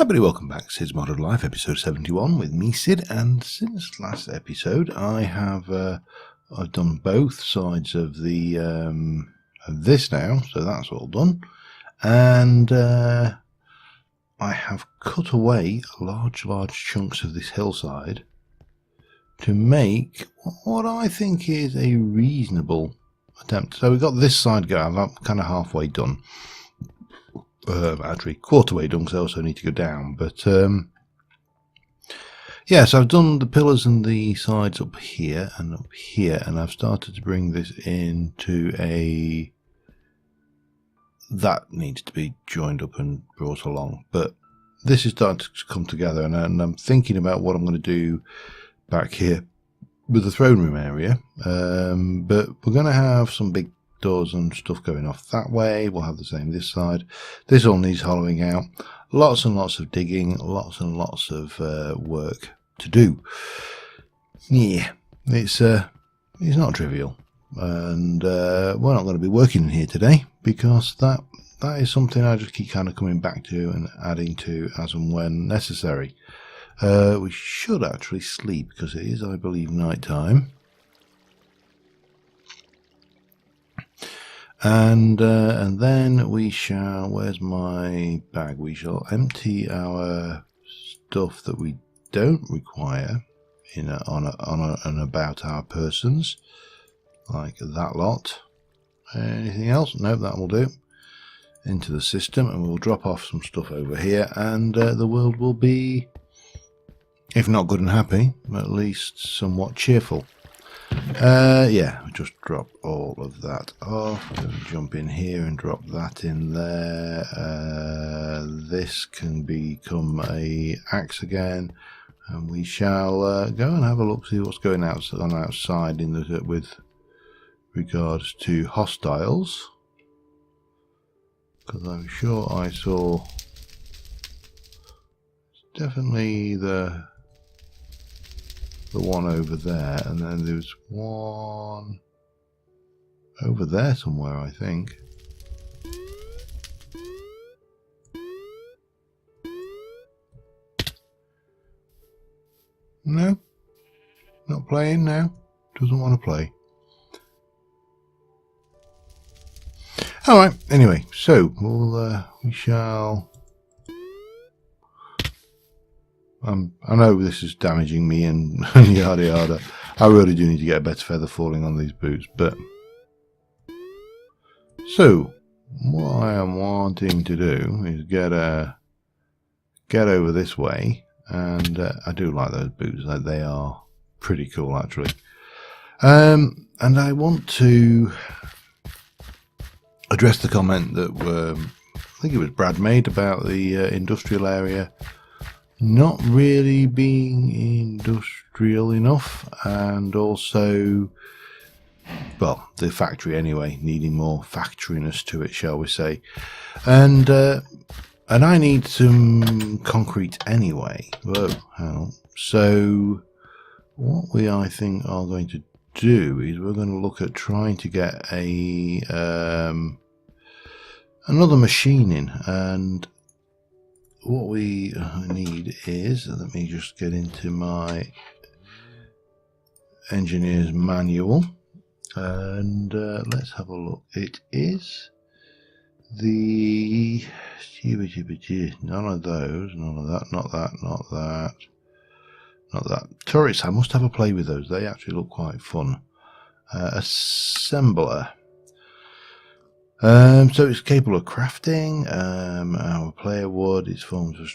everybody, welcome back to Sid's Modded Life, episode 71 with me, Sid, and since last episode I have I've done both sides of the of this now, so that's all done, and I have cut away large chunks of this hillside to make what I think is a reasonable attempt. So we've got this side going. I'm kind of halfway done. Actually quarter way done, because I also need to go down, but yeah, so I've done the pillars and the sides up here, and I've started to bring this into a that needs to be joined up and brought along, but this is starting to come together, and I'm thinking about what I'm going to do back here with the throne room area, but we're going to have some big doors and stuff going off that way. We'll have the same this side. This all needs hollowing out. Lots and lots of digging, lots and lots of work to do. Yeah, it's not trivial, and we're not going to be working in here today because that is something I just keep kind of coming back to and adding to as and when necessary. We should actually sleep because it is, I believe, night time. And then we shall, where's my bag? We shall empty our stuff that we don't require on and about our persons, like that lot. Anything else? Nope, that will do. Into the system, and we'll drop off some stuff over here, and the world will be, if not good and happy, at least somewhat cheerful. Yeah, just drop all of that off. I'm going to jump in here and drop that in there. This can become a axe again, and we shall go and have a look, see what's going on outside in the with regards to hostiles, because I'm sure I saw definitely the one over there, and then there's one over there somewhere, I think. No, not playing now. Doesn't want to play. Alright, anyway, so we shall... I know this is damaging me and yada yada. I really do need to get a better feather falling on these boots, but... So, what I am wanting to do is get over this way, and I do like those boots. They are pretty cool, actually. And I want to address the comment that I think it was Brad made about the industrial area not really being industrial enough, and also, well, the factory anyway, needing more factoriness to it, shall we say. And I need some concrete anyway. Whoa, hell. So what we, I think, are going to do is we're going to look at trying to get a another machine in, and what we need is, let me just get into my engineer's manual, and let's have a look. It is the none of those, none of that, not that. Turrets, I must have a play with those. They actually look quite fun. Assembler. So it's capable of crafting. Our player would, its forms of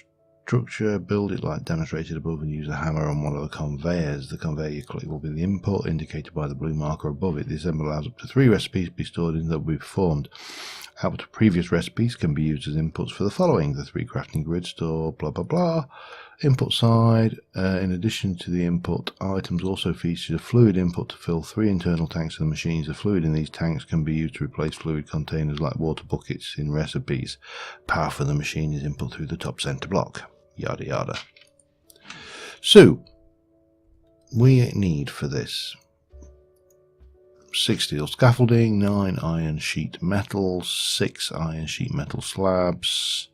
structure, build it like demonstrated above, and use a hammer on one of the conveyors. The conveyor you click will be the input, indicated by the blue marker above it. The assembler allows up to 3 recipes to be stored in that will be performed. Up to previous recipes can be used as inputs for the following: the 3 crafting grid store, blah blah blah. Input side, in addition to the input, items also feature a fluid input to fill 3 internal tanks of the machines. The fluid in these tanks can be used to replace fluid containers like water buckets in recipes. Power for the machine is input through the top center block. Yada yada. So, we need for this 6 steel scaffolding, 9 iron sheet metal, 6 iron sheet metal slabs,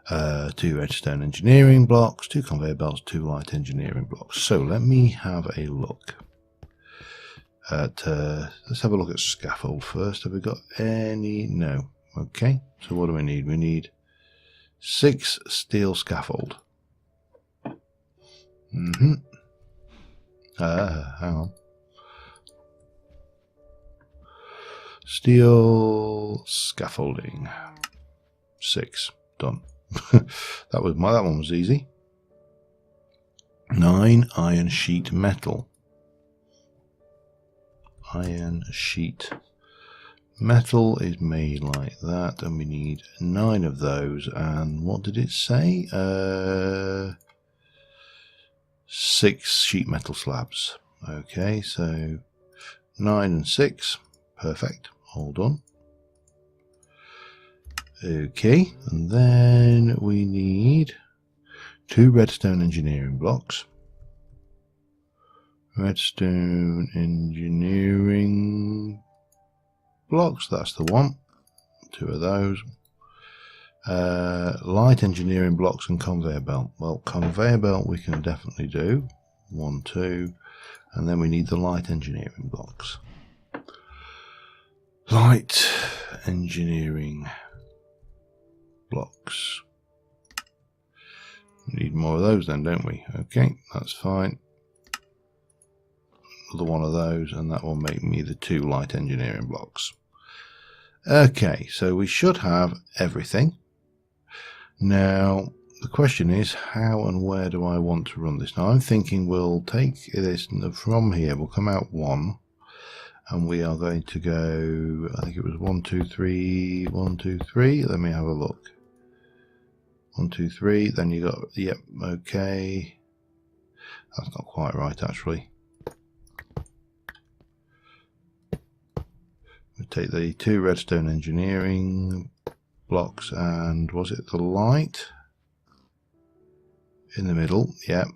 2 redstone engineering blocks, 2 conveyor belts, 2 light engineering blocks. So let me have a look at, let's have a look at scaffold first. Have we got any? No. Okay, so what do we need? We need 6 steel scaffold. Hang on. Steel scaffolding. 6. Done. that one was easy. 9 iron sheet metal. Iron sheet metal is made like that, and we need 9 of those. And what did it say? 6 sheet metal slabs. Okay, so 9 and 6. Perfect. All done. Okay, and then we need 2 redstone engineering blocks. Redstone engineering blocks, that's the one. 2 of those. Light engineering blocks and conveyor belt. Well, conveyor belt we can definitely do. 1, 2. And then we need the light engineering blocks. Light engineering blocks. We need more of those then, don't we? Okay, that's fine. Another one of those, and that will make me the 2 light engineering blocks. Okay, so we should have everything. Now, the question is, how and where do I want to run this? Now, I'm thinking we'll take this from here. We'll come out 1, and we are going to go, I think it was 1, 2, 3, 1, 2, 3. Let me have a look. 1, 2, 3. Then you got, yep, okay. That's not quite right, actually. We take the 2 redstone engineering blocks, and was it the light in the middle? Yep.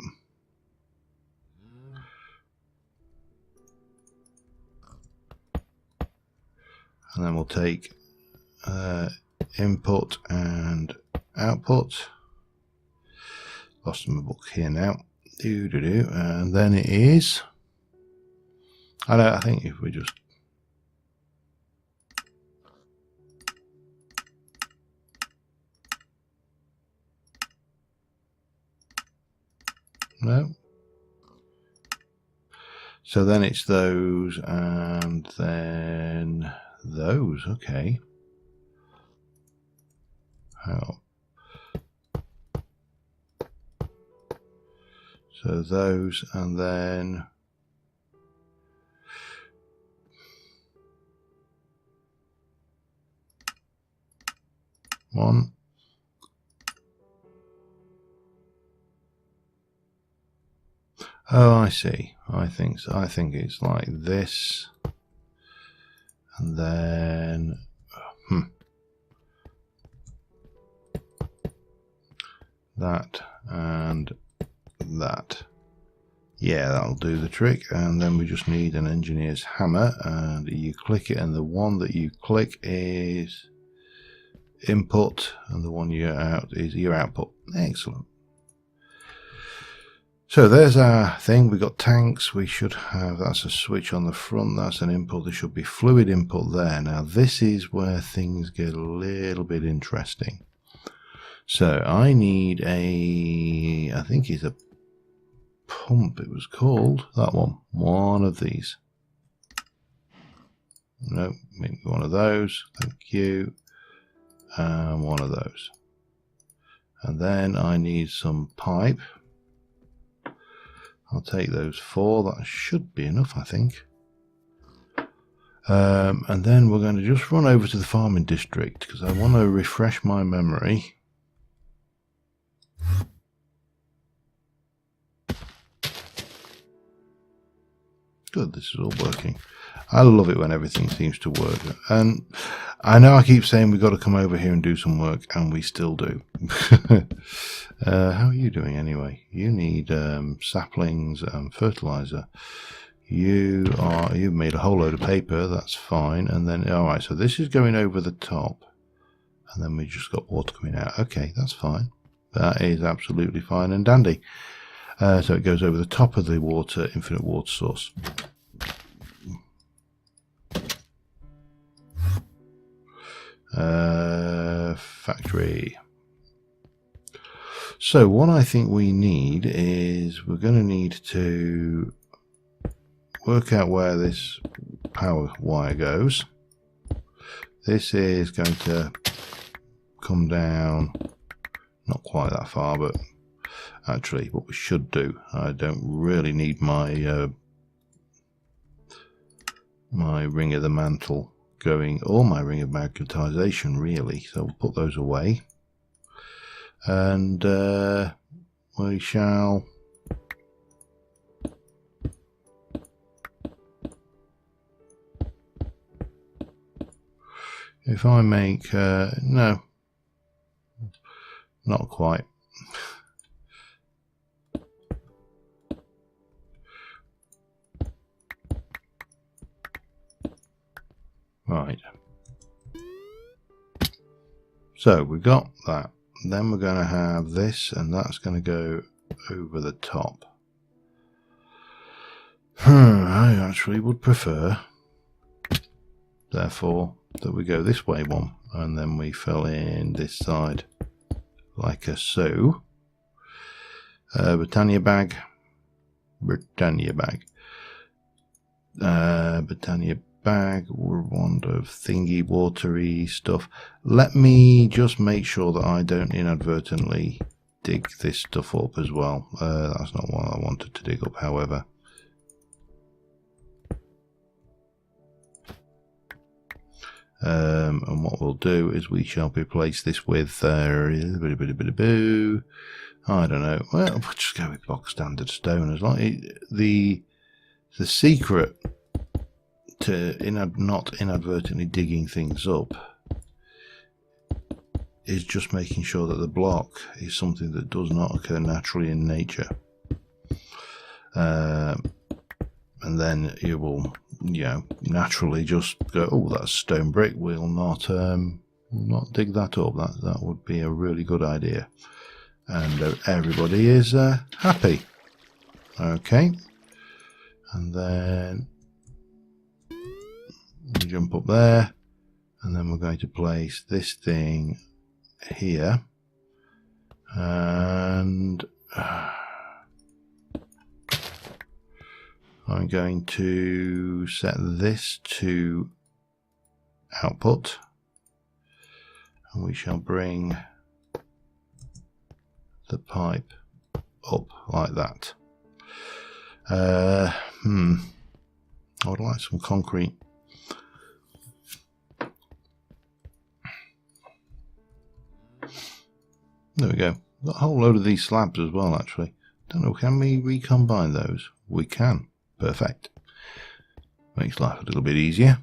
And then we'll take input and output. Lost my book here now. And then it is. I think if we just. No. So then it's those, and then those. Okay. How? So those, and then one. Oh, I see. I think so. I think it's like this, and then that and that. Yeah, that'll do the trick. And then we just need an engineer's hammer, and you click it, and the one that you click is input, and the one you're out is your output. Excellent. So there's our thing. We've got tanks. We should have, that's a switch on the front. That's an input. There should be fluid input there. Now this is where things get a little bit interesting. So I need a, I think it's a pump it was called. That one of these. No, maybe one of those. Thank you. And one of those. And then I need some pipe. I'll take those 4. That should be enough, I think. And then we're going to just run over to the farming district because I want to refresh my memory. Good, this is all working. I love it when everything seems to work. And I know I keep saying we've got to come over here and do some work, and we still do. How are you doing anyway? You need saplings and fertilizer. You've made a whole load of paper, that's fine. And then, all right, so this is going over the top. and then we just got water coming out. Okay, that's fine. That is absolutely fine and dandy. So it goes over the top of the water, infinite water source. Factory. So what I think we need is we're going to need to work out where this power wire goes. This is going to come down, not quite that far, but actually what we should do, I don't really need my my ring of the mantle going, or my ring of magnetization really, so we'll put those away, and we shall if I make no, not quite. Right, so we've got that. Then we're going to have this, and that's going to go over the top. I actually would prefer, therefore, that we go this way one, and then we fill in this side like a so. Britannia bag, Britannia bag, Britannia bag, wand of thingy watery stuff. Let me just make sure that I don't inadvertently dig this stuff up as well. That's not what I wanted to dig up, however. And what we'll do is we shall replace this with I don't know, well, we'll just go with box standard stone. As long the secret to not inadvertently digging things up is just making sure that the block is something that does not occur naturally in nature, and then you will, you know, naturally just go, oh, that's stone brick, we'll not dig that up. That would be a really good idea, and everybody is happy. Okay, and then we jump up there, and then we're going to place this thing here, and I'm going to set this to output, and we shall bring the pipe up like that. I would like some concrete. There we go. Got a whole load of these slabs as well, actually. Don't know, can we recombine those? We can. Perfect. Makes life a little bit easier.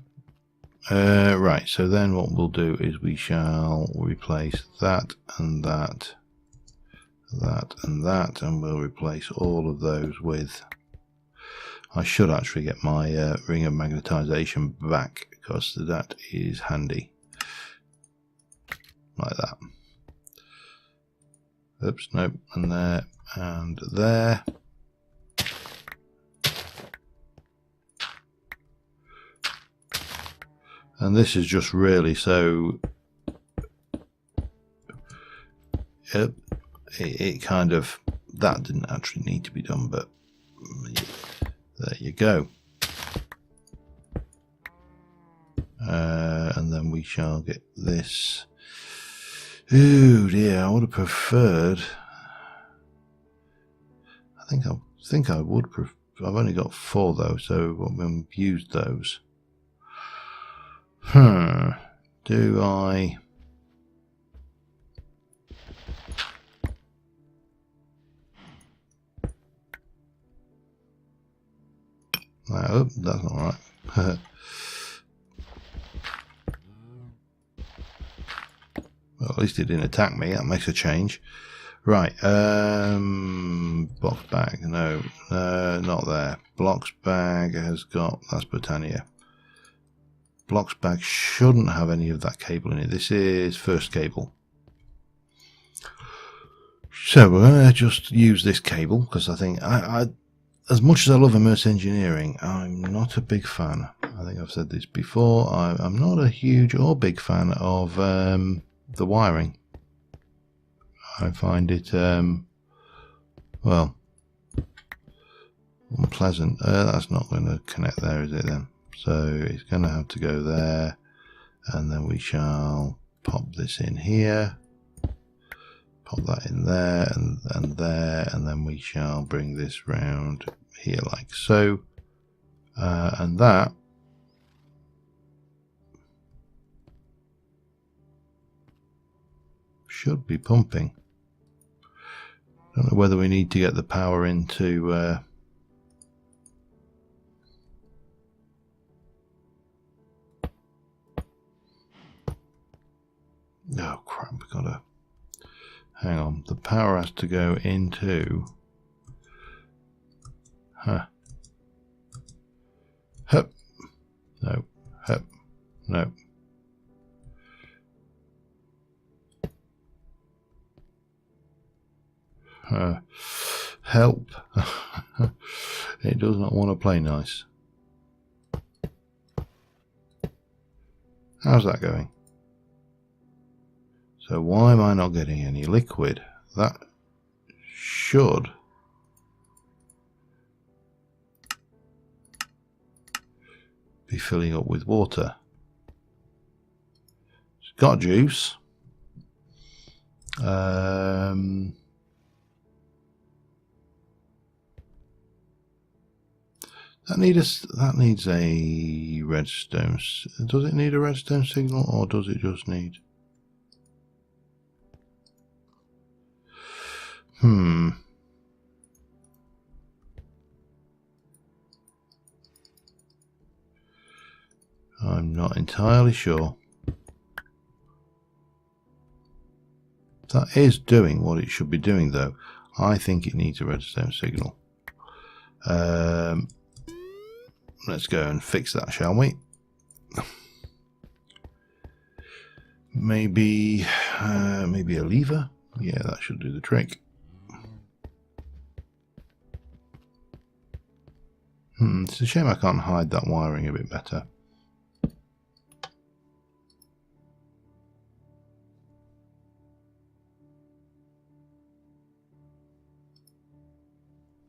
Right, so then what we'll do is we shall replace that and that, that and that, and we'll replace all of those with... I should actually get my ring of magnetization back, because that is handy. Like that. Oops, nope, and there, and there. And this is just really so it kind of, that didn't actually need to be done, but there you go. And then we shall get this. Oh dear, I would have preferred. I think I would prefer. I've only got 4 though, so we'll use those. Do I? Oh, that's not right. Well, at least it didn't attack me. That makes a change. Right. Box bag. No, not there. Blocks bag has got. That's Britannia. blocks bag shouldn't have any of that cable in it. This is first cable. So we're going to just use this cable because I think, as much as I love immerse engineering, I'm not a big fan. I think I've said this before. I'm not a huge or big fan of the wiring. I find it, well, unpleasant. That's not going to connect there, is it then? So it's going to have to go there, and then we shall pop this in here, pop that in there and there, and then we shall bring this round here like so, and that should be pumping. Don't know whether we need to get the power into oh crap, we've got to hang on, the power has to go into hup, no, hup, no. Help. It does not want to play nice. How's that going? So why am I not getting any liquid? That should be filling up with water. It's got juice. That needs a redstone. Does it need a redstone signal, or does it just need? I'm not entirely sure. That is doing what it should be doing, though. I think it needs a redstone signal. Let's go and fix that, shall we? Maybe a lever? Yeah, that should do the trick. It's a shame I can't hide that wiring a bit better.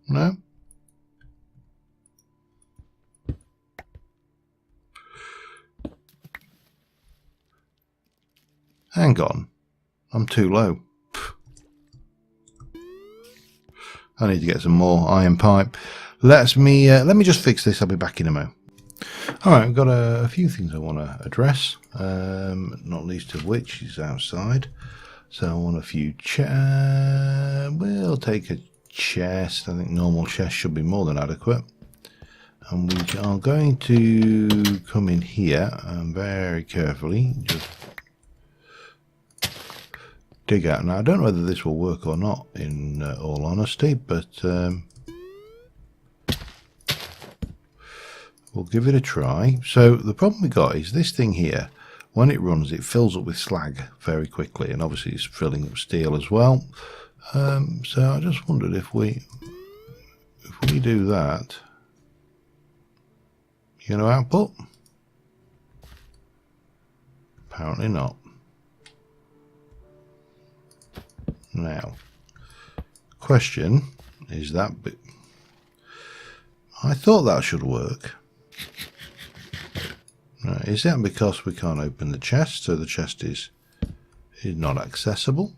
No? Hang on, I'm too low. I need to get some more iron pipe. Let me just fix this. I'll be back in a moment. Alright, I've got a few things I want to address, not least of which is outside. So I want a few we'll take a chest. I think normal chest should be more than adequate. And we are going to come in here and very carefully just dig out. Now I don't know whether this will work or not, in all honesty, but we'll give it a try. So the problem we got is this thing here, when it runs, it fills up with slag very quickly, and obviously it's filling up steel as well. So I just wondered if we do that, you know, output. Apparently not. Now, question is that bit. I thought that should work. Right, is that because we can't open the chest, so the chest is not accessible?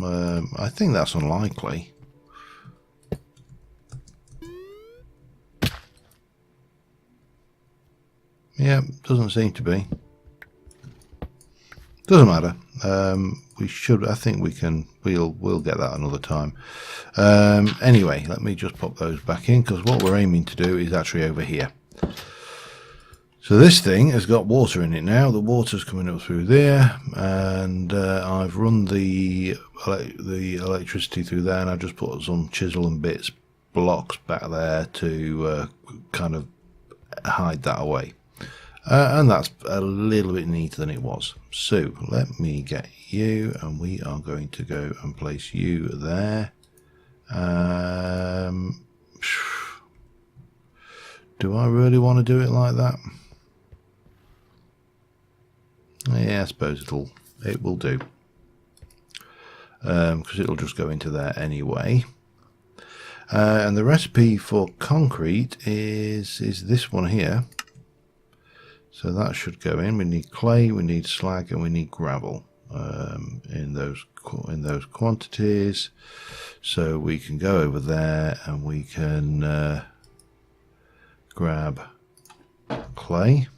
I think that's unlikely. Yeah, doesn't seem to be. Doesn't matter. We should. I think we can. We'll get that another time. Anyway, let me just pop those back in, because what we're aiming to do is actually over here. So this thing has got water in it now. The water's coming up through there, and I've run the electricity through there, and I've just put some chisel and bits blocks back there to kind of hide that away. And that's a little bit neater than it was. So let me get you, and we are going to go and place you there. Do I really want to do it like that? Yeah, I suppose it will do, because it'll just go into there anyway. And the recipe for concrete is this one here. So that should go in. We need clay, we need slag, and we need gravel in those quantities. So we can go over there and we can grab clay.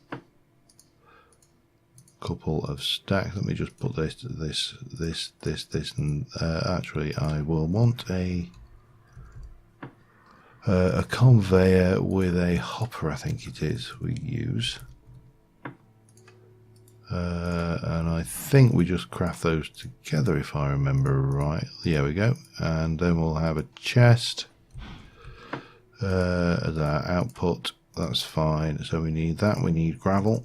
Couple of stacks. Let me just put this, and actually I will want a conveyor with a hopper, I think it is, we use. And I think we just craft those together if I remember right. There we go. And then we'll have a chest as our output. That's fine. So we need that. We need gravel.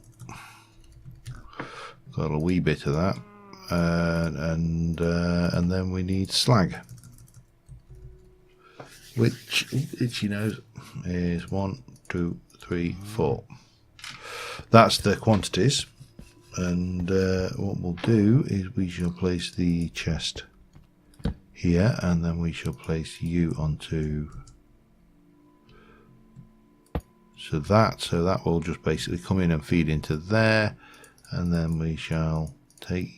Got a wee bit of that. And then we need slag. Which, itchy nose, is 1, 2, 3, 4. That's the quantities. And what we'll do is we shall place the chest here, and then we shall place you onto so that will just basically come in and feed into there, and then we shall take,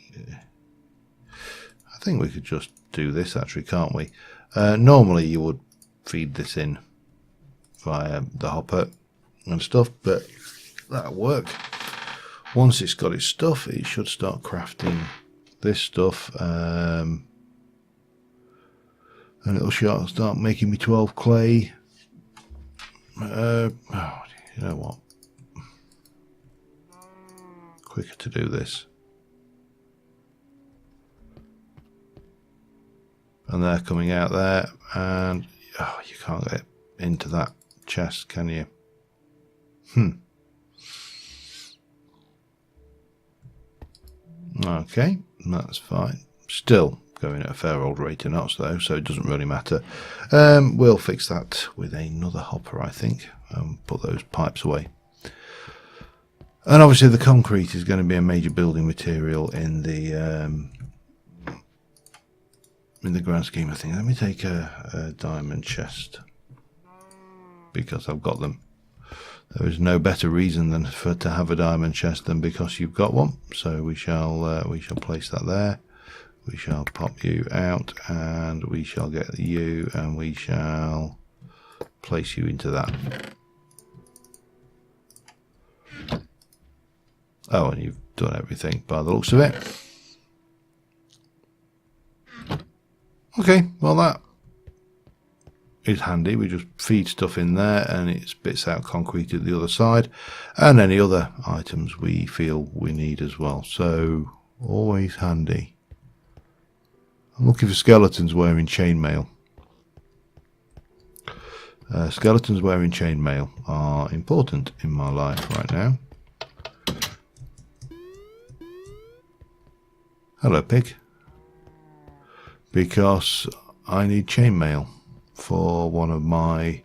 I think we could just do this actually, can't we? Normally you would feed this in via the hopper and stuff, but that'll work. Once it's got its stuff, it should start crafting this stuff, and it'll start making me 12 clay. Oh, you know what? Quicker to do this. And they're coming out there, and oh, you can't get into that chest, can you? Okay, that's fine. Still going at a fair old rate of knots though, so it doesn't really matter. We'll fix that with another hopper, I think, and put those pipes away. And obviously the concrete is going to be a major building material in the grand scheme of things. Let me take a diamond chest, because I've got them. There is no better reason than to have a diamond chest than because you've got one. So we shall place that there. We shall pop you out, and we shall get you, and we shall place you into that. Oh, and you've done everything by the looks of it. Okay, well that is handy. We just feed stuff in there and it spits out concrete at the other side, and any other items we feel we need as well. So always handy. I'm looking for skeletons wearing chainmail. Skeletons wearing chainmail are important in my life right now. Hello, pig. Because I need chainmail for one of my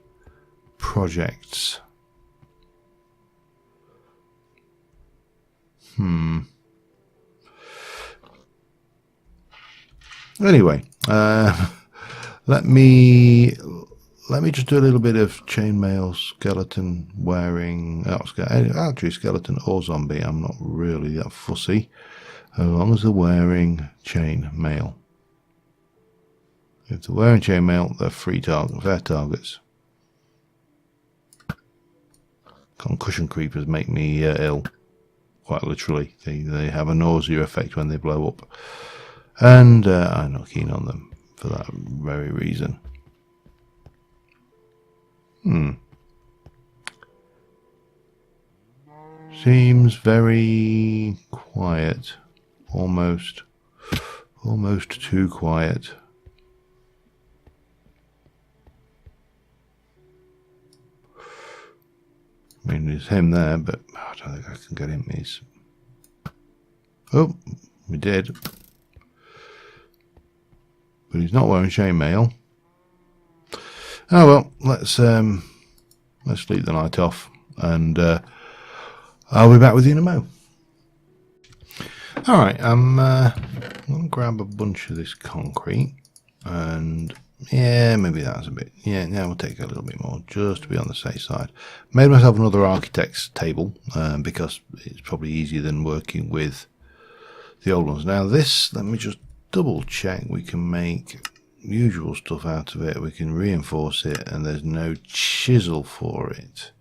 projects. Anyway, let me just do a little bit of chainmail skeleton wearing. Actually, skeleton or zombie. I'm not really that fussy, as long as they're wearing chainmail. If they're wearing chainmail, they're fair targets. Concussion creepers make me ill, quite literally. They have a nausea effect when they blow up, and I'm not keen on them for that very reason. Seems very quiet, almost too quiet. I mean, there's him there, but I don't think I can get him. Oh, we did. But he's not wearing chainmail. Oh well, let's sleep the night off, and I'll be back with you in a mo. All right, I'm gonna grab a bunch of this concrete, and yeah, maybe that's a bit. Yeah, now we'll take a little bit more just to be on the safe side. Made myself another architect's table because it's probably easier than working with the old ones. Now this, let me just double check. We can make usual stuff out of it. We can reinforce it, and there's no chisel for it.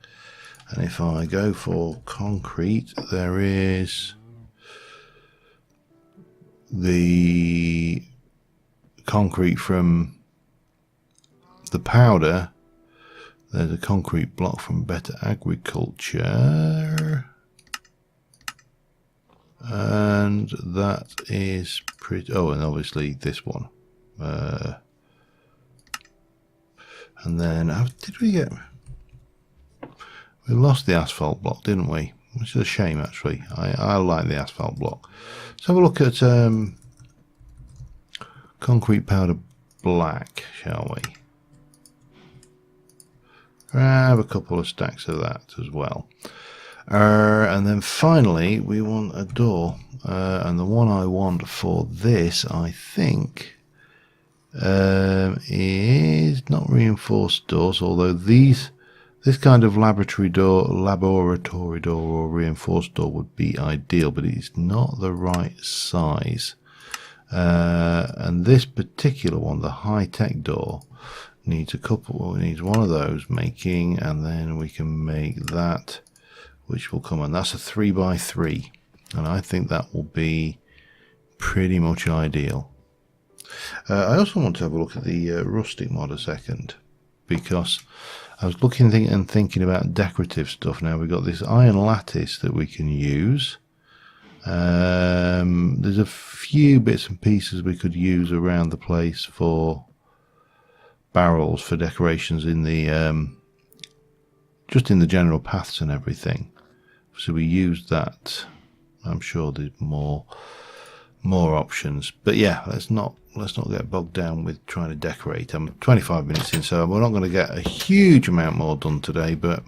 And if I go for concrete, there is the concrete from the powder. There's a concrete block from Better Agriculture, and that is pretty. Oh, and obviously this one. And then did we get? We lost the asphalt block, didn't we? Which is a shame, actually. I like the asphalt block. Let's have a look at concrete powder black, shall we? Grab a couple of stacks of that as well. And then finally, we want a door. And the one I want for this, I think, is not reinforced doors, although this kind of laboratory door or reinforced door would be ideal, but it's not the right size. And this particular one, the high-tech door, needs one of those making, and then we can make that, which will come, and that's a 3x3, and I think that will be pretty much ideal. I also want to have a look at the rustic mod a second, because I was looking and thinking about decorative stuff. Now we've got this iron lattice that we can use. There's a few bits and pieces we could use around the place for barrels for decorations in the just in the general paths and everything. So we used that. I'm sure there's more options, but yeah, let's not get bogged down with trying to decorate. I'm 25 minutes in, so we're not going to get a huge amount more done today, but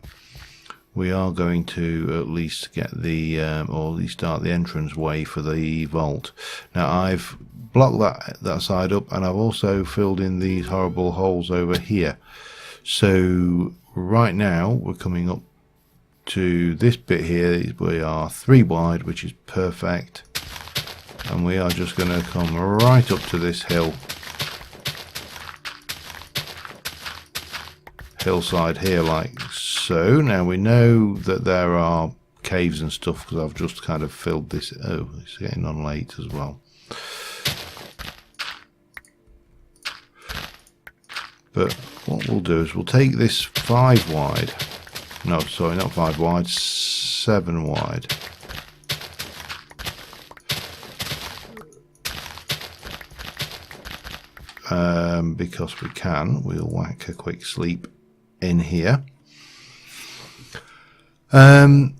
we are going to at least get the or at least start the entrance way for the vault. Now I've blocked that side up, and I've also filled in these horrible holes over here. So right now we're coming up to this bit here. We are 3 wide, which is perfect. And we are just going to come right up to this hillside here, like so. Now we know that there are caves and stuff because I've just kind of filled this. Oh, it's getting on late as well. But what we'll do is we'll take this 5 wide. No, sorry, not 5 wide, 7 wide. Because we can, we'll whack a quick sleep in here. And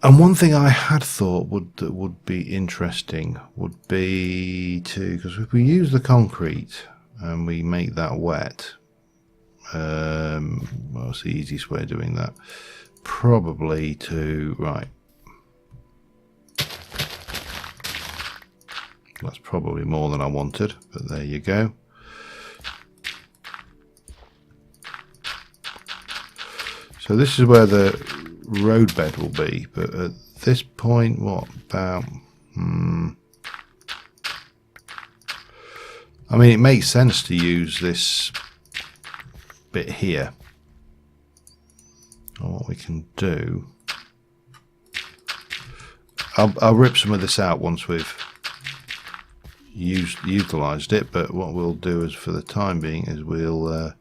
one thing I had thought would be interesting would be because if we use the concrete and we make that wet, what's the easiest way of doing that? Probably right. That's probably more than I wanted, but there you go. So this is where the roadbed will be, but at this point, what about? I mean, it makes sense to use this bit here. And what we can do, I'll rip some of this out once we've utilized it. But what we'll do is, for the time being, is we'll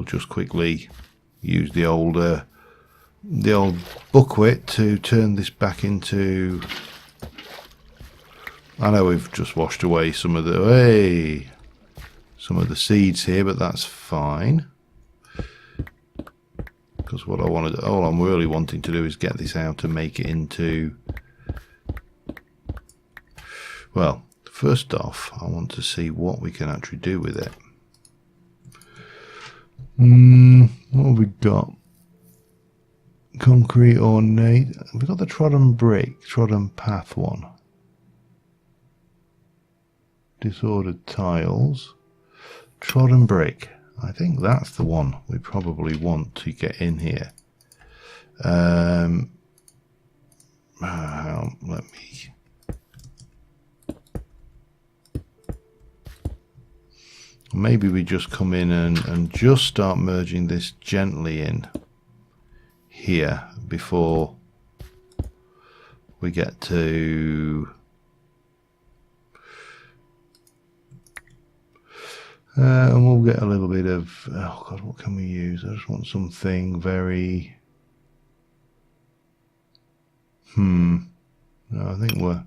just quickly use the old buckwheat to turn this back into. I know we've just washed away some of the seeds here, but that's fine. because what I want to do, all I'm really wanting to do is get this out and make it into, well, first off I want to see what we can actually do with it. What have we got? Concrete ornate. We've got the trodden brick, trodden path one. Disordered tiles. Trodden brick. I think that's the one we probably want to get in here. Let me... Maybe we just come in and just start merging this gently in here before we get to and we'll get a little bit of, oh god, what can we use? I just want something very no, I think we're,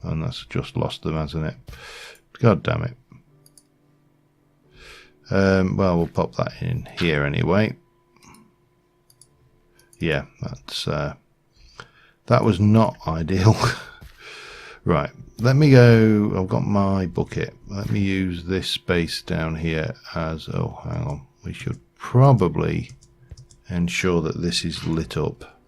and that's just lost them, hasn't it? God damn it. Well, we'll pop that in here anyway. Yeah, that's that was not ideal. Right, let me go. I've got my bucket. Let me use this space down here as, oh, hang on. We should probably ensure that this is lit up,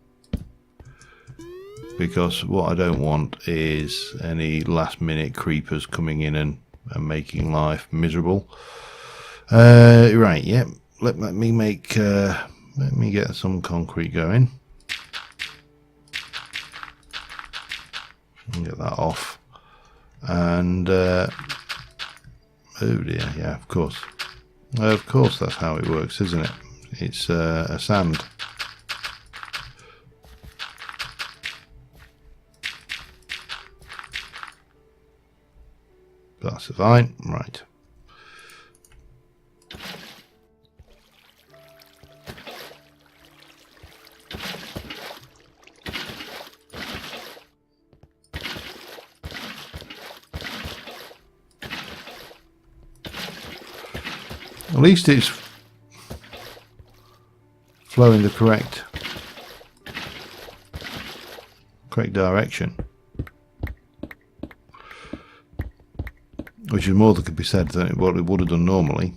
because what I don't want is any last minute creepers coming in and making life miserable. Right, yeah, let me make, let me get some concrete going. And get that off. And, oh dear, yeah, of course. Of course that's how it works, isn't it? It's a sand. That's fine, right. At least it's flowing the correct direction, which is more that could be said than what it would have done normally.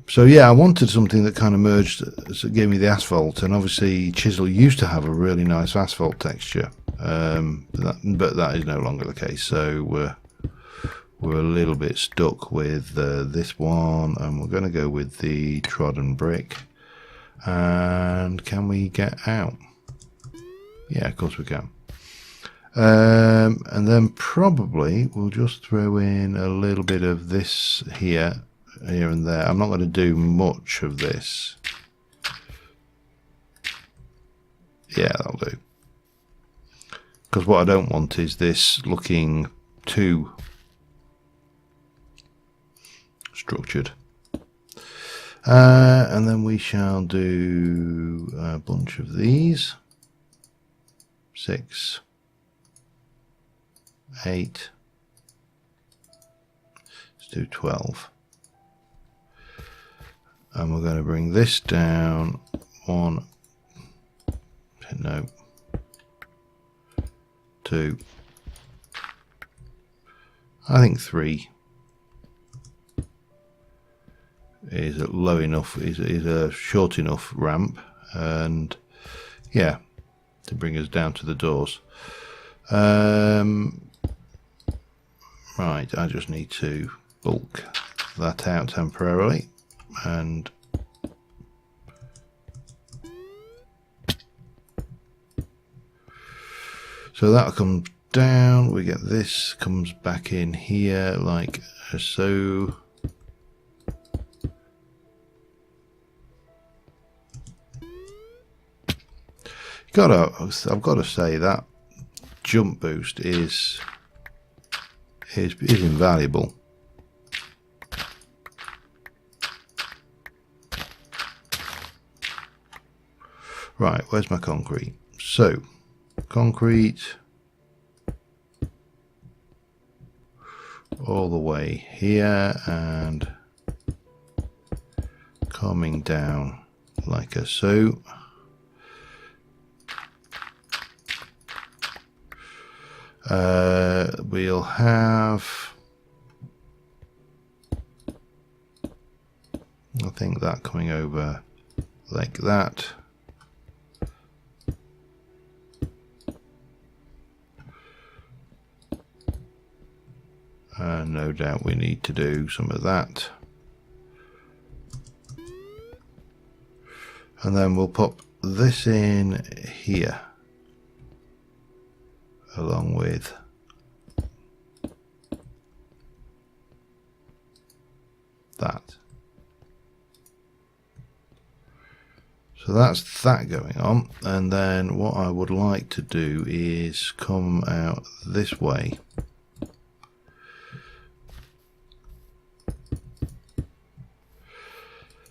So yeah, I wanted something that kind of merged, so it gave me the asphalt, and obviously Chisel used to have a really nice asphalt texture, but that is no longer the case. So we're a little bit stuck with this one, and we're going to go with the trodden brick. And can we get out? Yeah, of course we can. And then probably we'll just throw in a little bit of this here and there. I'm not going to do much of this. Yeah, that'll do. Because what I don't want is this looking too structured. And then we shall do a bunch of these. 6, 8. Let's do 12. And we're going to bring this down 1, no, 2, I think 3 is a low enough, is a short enough ramp, and yeah, to bring us down to the doors. Right, I just need to bulk that out temporarily, and so that comes down. We get this comes back in here like so. I've got to say that jump boost is invaluable. Right, where's my concrete? So, concrete all the way here, and coming down like so. We'll have, I think, that coming over like that. And no doubt we need to do some of that. And then we'll pop this in here along with that. So that's that going on. And then what I would like to do is come out this way.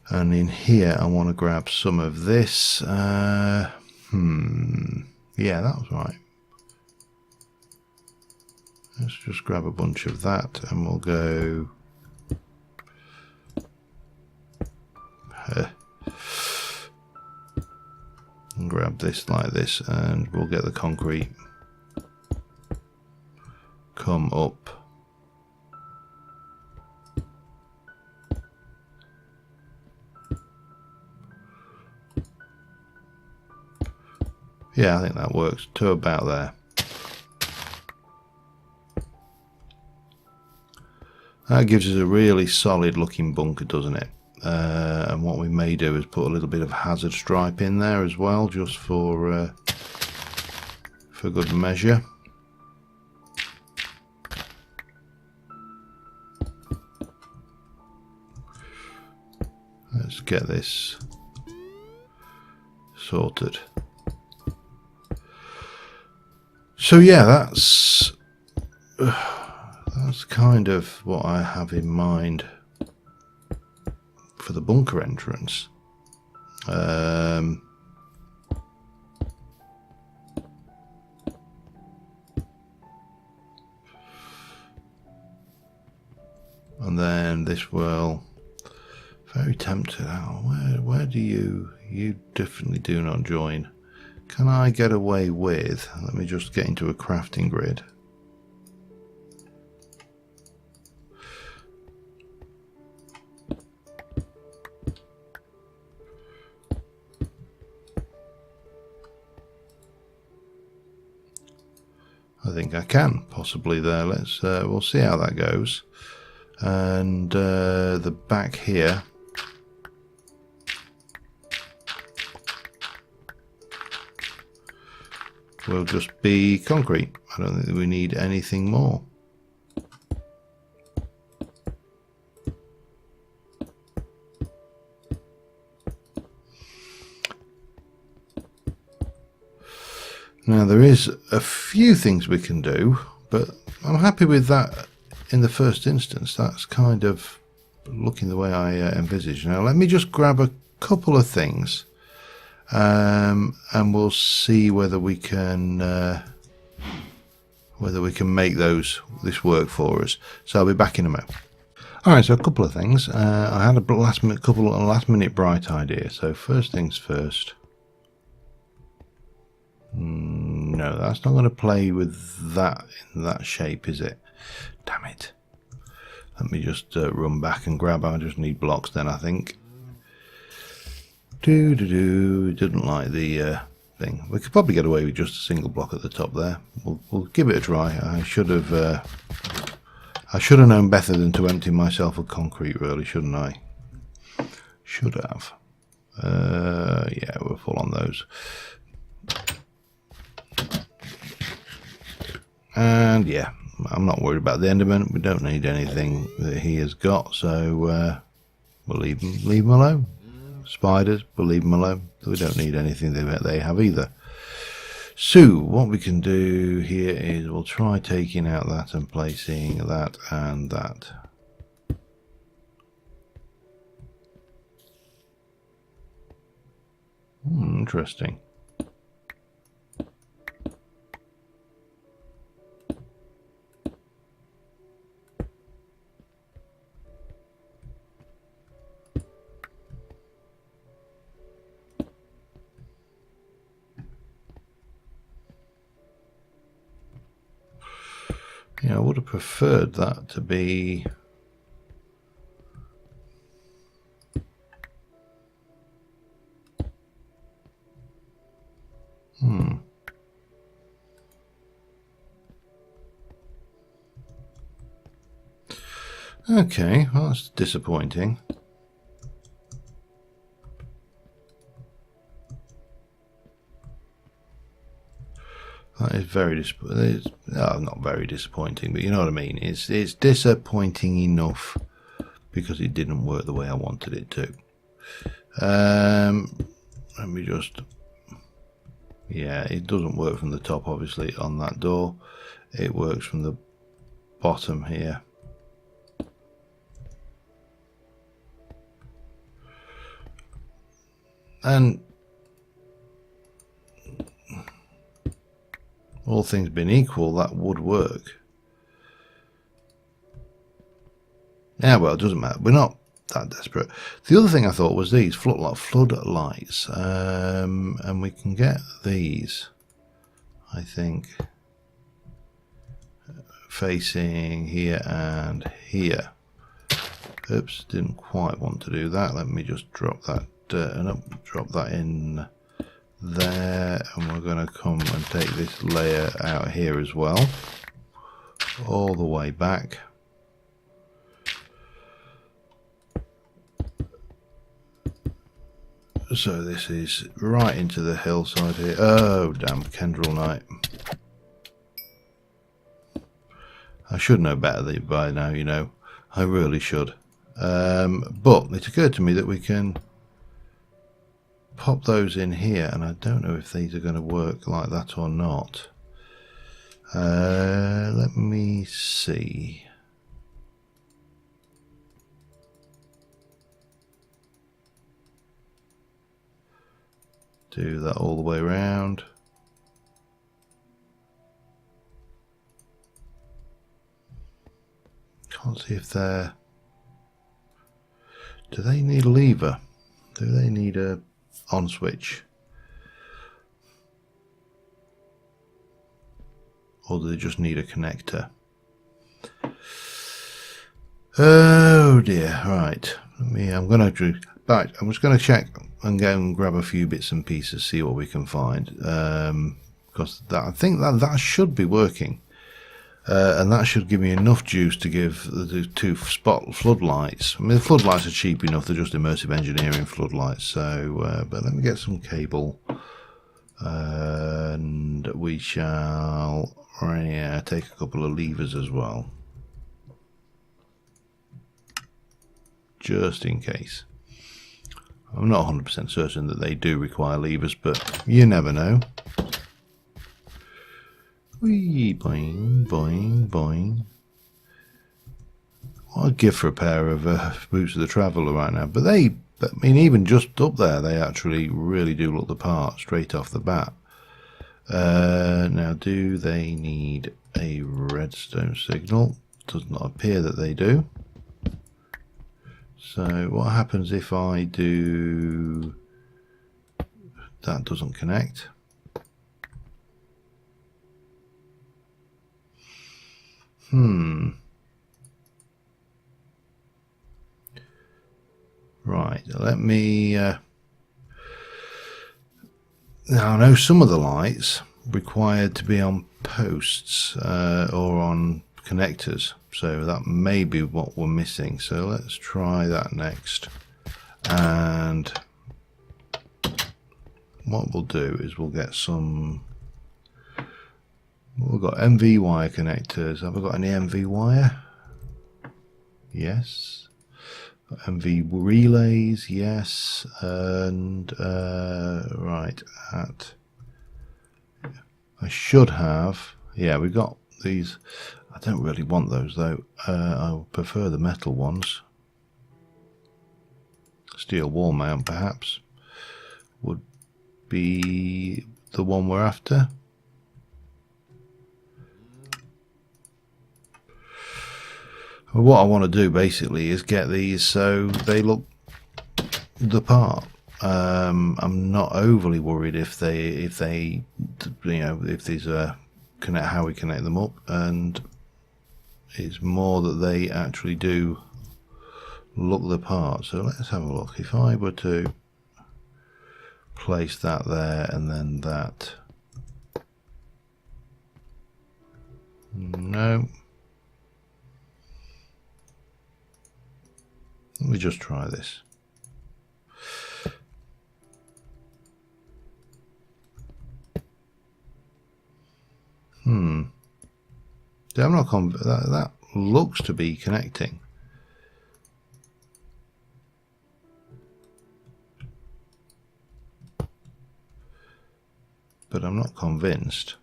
And in here I want to grab some of this. Yeah, that was right. Let's just grab a bunch of that and we'll go and grab this like this, and we'll get the concrete come up. Yeah, I think that works to about there. That gives us a really solid looking bunker, doesn't it? And what we may do is put a little bit of hazard stripe in there as well, just for good measure. Let's get this sorted. So yeah, that's kind of what I have in mind for the bunker entrance. And then this will, very tempted. Oh, where do you definitely do not join. Can I get away with, let me just get into a crafting grid. I think I can possibly there. Let's we'll see how that goes. And the back here, will just be concrete. I don't think we need anything more. Now there is a few things we can do, but I'm happy with that in the first instance. That's kind of looking the way I envisage. Now let me just grab a couple of things, and we'll see whether we can make this work for us. So I'll be back in a moment. Alright, so a couple of things. I had a last minute bright idea. So first things first. No, that's not going to play with that in that shape, is it? Damn it. Let me just run back and grab. I just need blocks then, I think. It didn't like the thing. We could probably get away with just a single block at the top there. We'll give it a try. I should have known better than to empty myself of concrete, really, shouldn't I? Should have. Yeah, we're full on those. And yeah, I'm not worried about the Enderman. We don't need anything that he has got, so we'll leave him alone. Spiders, we'll leave them alone. We don't need anything that they have either. So what we can do here is we'll try taking out that and placing that and that. Interesting. I would have preferred that to be okay, well, that's disappointing. That is very disappointing. Not very disappointing, but you know what I mean. It's disappointing enough because it didn't work the way I wanted it to. Let me just... Yeah, it doesn't work from the top, obviously, on that door. It works from the bottom here. And all things being equal, that would work. Yeah, well, it doesn't matter. We're not that desperate. The other thing I thought was these floodlights, and we can get these, I think, facing here and here. Oops, didn't quite want to do that. Let me just drop that drop that in there, and we're going to come and take this layer out here as well, all the way back. So this is right into the hillside here. Oh, damn, Kendril Knight. I should know better by now, you know. I really should. But it occurred to me that we can pop those in here, and I don't know if these are going to work like that or not. Let me see. Do that all the way around. Can't see if they're... Do they need a lever? Do they need a on switch? Or do they just need a connector? Oh dear, right. I'm just going to check and go and grab a few bits and pieces, see what we can find. Because I think that should be working. And that should give me enough juice to give the two spot floodlights. I mean, the floodlights are cheap enough, they're just immersive engineering floodlights. So, but let me get some cable, and we shall take a couple of levers as well, just in case. I'm not 100% certain that they do require levers, but you never know. Wee, boing, boing, boing. What I'd give for a pair of boots of the traveller right now. But I mean, even just up there, they actually really do look the part straight off the bat. Now, do they need a redstone signal? Does not appear that they do. So what happens if I do... That doesn't connect. Right, let me... now, I know some of the lights required to be on posts or on connectors, so that may be what we're missing. So let's try that next. And what we'll do is we'll get some... We've got MV wire connectors. Have I got any MV wire? Yes. MV relays, yes. And right, I should have... Yeah, we've got these. I don't really want those though. I prefer the metal ones. Steel wall mount perhaps would be the one we're after. What I want to do basically is get these so they look the part. I'm not overly worried if they you know, if these are how we connect them up, and It's more that they actually do look the part. So let's have a look. If I were to place that there and then that, no. Let me just try this. I'm not that looks to be connecting. But I'm not convinced.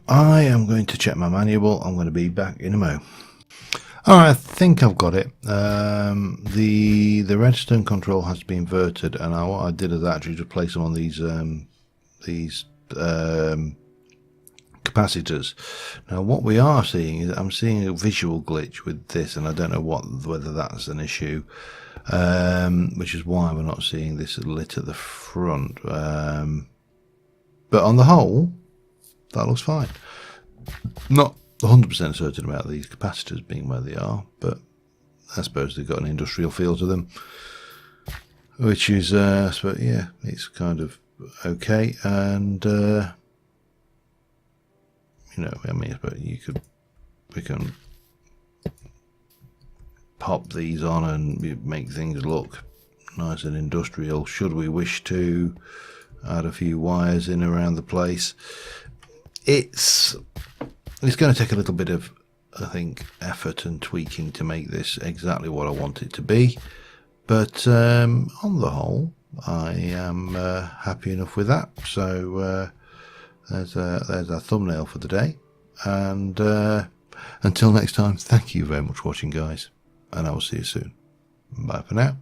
I am going to check my manual. I'm going to be back in a mo. Alright, I think I've got it. The redstone control has to be inverted, and what I did is actually just place them on these capacitors. Now what we are seeing is I'm seeing a visual glitch with this, and I don't know whether that's an issue, which is why we're not seeing this lit at the front. But on the whole, that looks fine. Not 100% certain about these capacitors being where they are, but I suppose they've got an industrial feel to them, which is, yeah, it's kind of okay. And you know, I mean, but we can pop these on and make things look nice and industrial. Should we wish to add a few wires in around the place, it's going to take a little bit of, I think, effort and tweaking to make this exactly what I want it to be. But on the whole, I am happy enough with that. So there's our thumbnail for the day. And until next time, thank you very much for watching, guys. And I will see you soon. Bye for now.